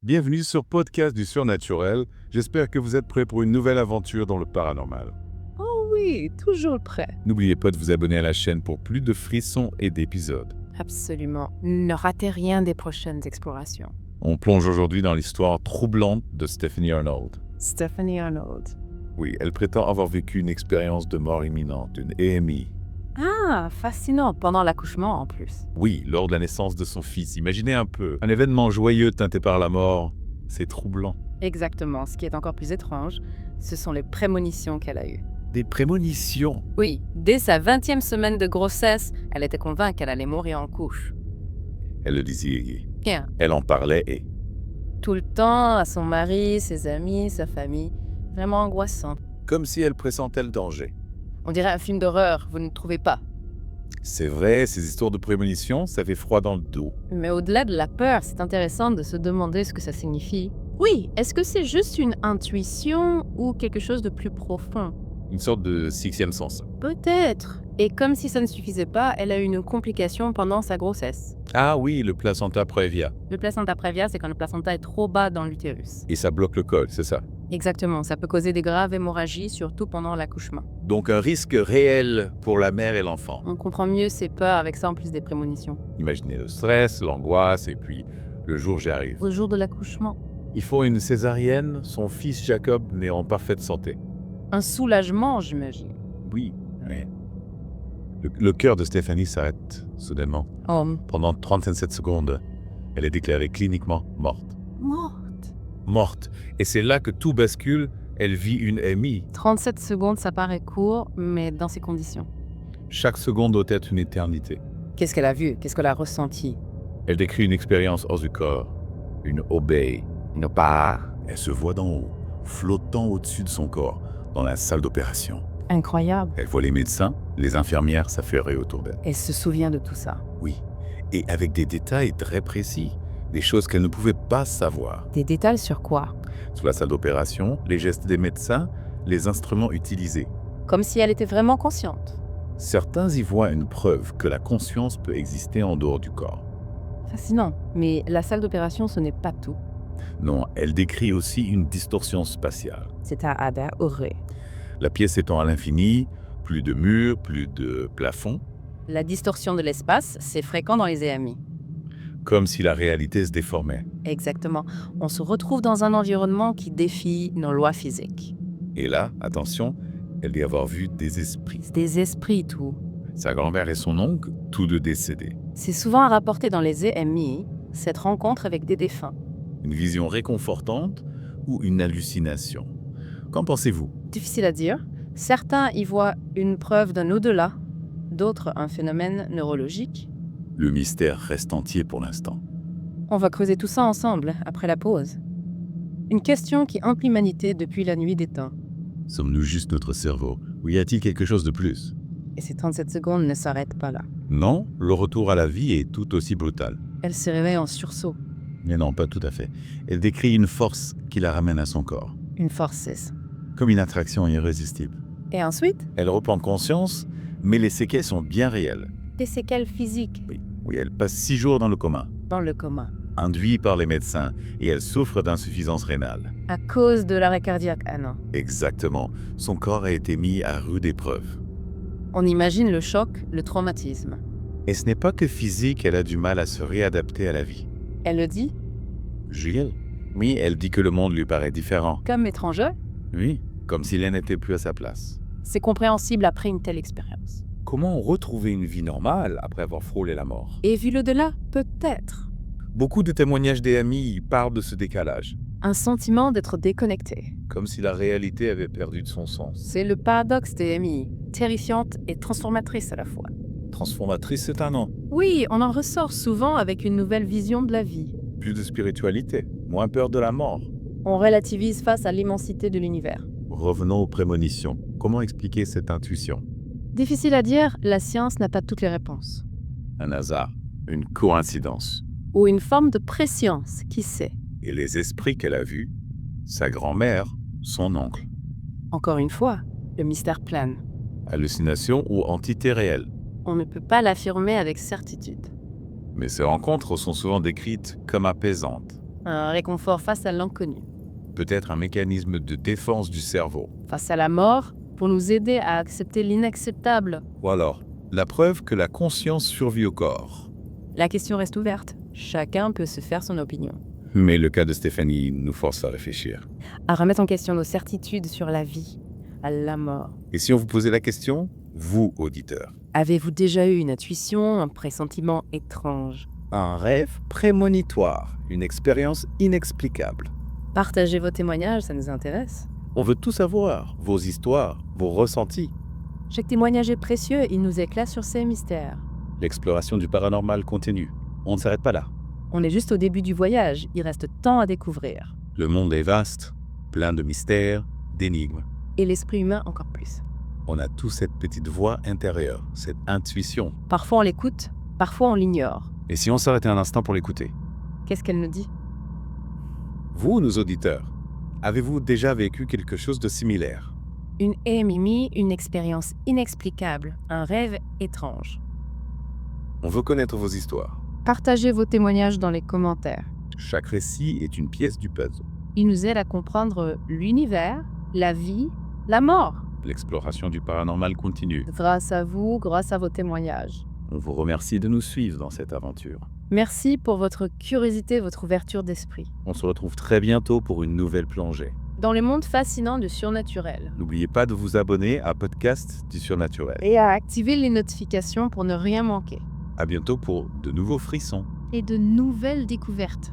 Bienvenue sur Podcast du Surnaturel. J'espère que vous êtes prêts pour une nouvelle aventure dans le paranormal. Oh oui, toujours prêt. N'oubliez pas de vous abonner à la chaîne pour plus de frissons et d'épisodes. Absolument. Ne ratez rien des prochaines explorations. On plonge aujourd'hui dans l'histoire troublante de Stephanie Arnold. Stephanie Arnold. Oui, elle prétend avoir vécu une expérience de mort imminente, une EMI. Ah, fascinant, pendant l'accouchement en plus. Oui, lors de la naissance de son fils. Imaginez un peu, un événement joyeux teinté par la mort. C'est troublant. Exactement, ce qui est encore plus étrange, ce sont les prémonitions qu'elle a eues. Des prémonitions. Oui, dès sa 20e semaine de grossesse, elle était convaincue qu'elle allait mourir en couche. Elle le disait. Bien, Elle en parlait et... tout le temps, à son mari, ses amis, sa famille. Vraiment angoissant. Comme si elle pressentait le danger. On dirait un film d'horreur, vous ne trouvez pas? C'est vrai, ces histoires de prémonitions, ça fait froid dans le dos. Mais au-delà de la peur, c'est intéressant de se demander ce que ça signifie. Oui, est-ce que c'est juste une intuition ou quelque chose de plus profond? Une sorte de sixième sens. Peut-être. Et comme si ça ne suffisait pas, elle a eu une complication pendant sa grossesse. Ah oui, le placenta prévia. Le placenta prévia, c'est quand le placenta est trop bas dans l'utérus. Et ça bloque le col, c'est ça. Exactement, ça peut causer des graves hémorragies, surtout pendant l'accouchement. Donc un risque réel pour la mère et l'enfant. On comprend mieux ses peurs avec ça en plus des prémonitions. Imaginez le stress, l'angoisse, et puis le jour J arrive. Au jour de l'accouchement, Il faut une césarienne, son fils Jacob naît en parfaite santé. un soulagement, j'imagine. Oui. Le cœur de Stéphanie s'arrête soudainement. Oh, Pendant 37 secondes, elle est déclarée cliniquement morte. morte. Morte. Et c'est là que tout bascule, elle vit une EMI. 37 secondes, ça paraît court, mais dans ces conditions. Chaque seconde doit être une éternité. Qu'est-ce qu'elle a vu? Qu'est-ce qu'elle a ressenti? Elle décrit une expérience hors du corps, une obéi. Une part. Elle se voit d'en haut, flottant au-dessus de son corps, dans la salle d'opération. Incroyable. Elle voit les médecins, les infirmières s'affairer autour d'elle. Elle se souvient de tout ça. Oui, et avec des détails très précis, des choses qu'elle ne pouvait pas savoir. Des détails sur quoi? Sur la salle d'opération, les gestes des médecins, les instruments utilisés. Comme si elle était vraiment consciente. Certains y voient une preuve que la conscience peut exister en dehors du corps. Fascinant. Mais la salle d'opération, ce n'est pas tout. Non, elle décrit aussi une distorsion spatiale. C'est à Ada Horré. La pièce étant à l'infini, plus de murs, plus de plafonds, La distorsion de l'espace, c'est fréquent dans les EMI. comme si la réalité se déformait. Exactement. On se retrouve dans un environnement qui défie nos lois physiques. Et là, attention, elle dit avoir vu des esprits. C'est des esprits, tout. Sa grand-mère et son oncle, tous deux décédés. C'est souvent rapporté dans les EMI, cette rencontre avec des défunts. Une vision réconfortante ou une hallucination? Qu'en pensez-vous? Difficile à dire. Certains y voient une preuve d'un au-delà, d'autres un phénomène neurologique. Le mystère reste entier pour l'instant. On va creuser tout ça ensemble, après la pause. Une question qui hante l'humanité depuis la nuit des temps. Sommes-nous juste notre cerveau? Ou y a-t-il quelque chose de plus? Et ces 37 secondes ne s'arrêtent pas là. Non, le retour à la vie est tout aussi brutal. Elle se réveille en sursaut. Mais non, pas tout à fait. Elle décrit une force qui la ramène à son corps, Une force cesse. comme une attraction irrésistible. Et ensuite, Elle reprend conscience, mais les séquelles sont bien réelles. des séquelles physiques Oui, elle passe 6 jours dans le coma, dans le coma. induit par les médecins, et elle souffre d'insuffisance rénale. À cause de l'arrêt cardiaque, ah non. Exactement. Son corps a été mis à rude épreuve. On imagine le choc, le traumatisme. Et ce n'est pas que physique, elle a du mal à se réadapter à la vie. Elle le dit, Juliette? Oui, elle dit que le monde lui paraît différent. comme étranger. Oui, comme s'il n'était plus à sa place. C'est compréhensible après une telle expérience. Comment retrouver une vie normale après avoir frôlé la mort? Et vu l'au-delà, peut-être. Beaucoup de témoignages des amis parlent de ce décalage, Un sentiment d'être déconnecté. comme si la réalité avait perdu de son sens. C'est le paradoxe des MI, terrifiante et transformatrice à la fois. Transformatrice, c'est un nom. Oui, on en ressort souvent avec une nouvelle vision de la vie. Plus de spiritualité, moins peur de la mort. On relativise face à l'immensité de l'univers. Revenons aux prémonitions. Comment expliquer cette intuition? Difficile à dire, la science n'a pas toutes les réponses. Un hasard, une coïncidence. Ou une forme de préscience, qui sait. Et les esprits qu'elle a vus, sa grand-mère, son oncle. Encore une fois, le mystère plane. Hallucination ou entité réelle. On ne peut pas l'affirmer avec certitude. Mais ces rencontres sont souvent décrites comme apaisantes. Un réconfort face à l'inconnu, Peut-être un mécanisme de défense du cerveau. face à la mort, pour nous aider à accepter l'inacceptable. Ou alors, la preuve que la conscience survit au corps. La question reste ouverte. Chacun peut se faire son opinion. Mais le cas de Stéphanie nous force à réfléchir. À remettre en question nos certitudes sur la vie, à la mort. Et si on vous posait la question, vous, auditeur? Avez-vous déjà eu une intuition, un pressentiment étrange? Un rêve prémonitoire, une expérience inexplicable. Partagez vos témoignages, ça nous intéresse. On veut tout savoir, vos histoires, vos ressentis. Chaque témoignage est précieux, il nous éclaire sur ces mystères. L'exploration du paranormal continue. On ne s'arrête pas là. On est juste au début du voyage, il reste tant à découvrir. Le monde est vaste, plein de mystères, d'énigmes. Et l'esprit humain encore plus. On a tous cette petite voix intérieure, cette intuition. Parfois on l'écoute, parfois on l'ignore. Et si on s'arrêtait un instant pour l'écouter? Qu'est-ce qu'elle nous dit? Vous, nos auditeurs, avez-vous déjà vécu quelque chose de similaire? Une Mimi, une expérience inexplicable, un rêve étrange. On veut connaître vos histoires. Partagez vos témoignages dans les commentaires. Chaque récit est une pièce du puzzle. Il nous aide à comprendre l'univers, la vie, la mort. L'exploration du paranormal continue. Grâce à vous, grâce à vos témoignages. On vous remercie de nous suivre dans cette aventure. Merci pour votre curiosité, votre ouverture d'esprit. On se retrouve très bientôt pour une nouvelle plongée. Dans le monde fascinant du surnaturel. N'oubliez pas de vous abonner à Podcast du Surnaturel. Et à activer les notifications pour ne rien manquer. À bientôt pour de nouveaux frissons. Et de nouvelles découvertes.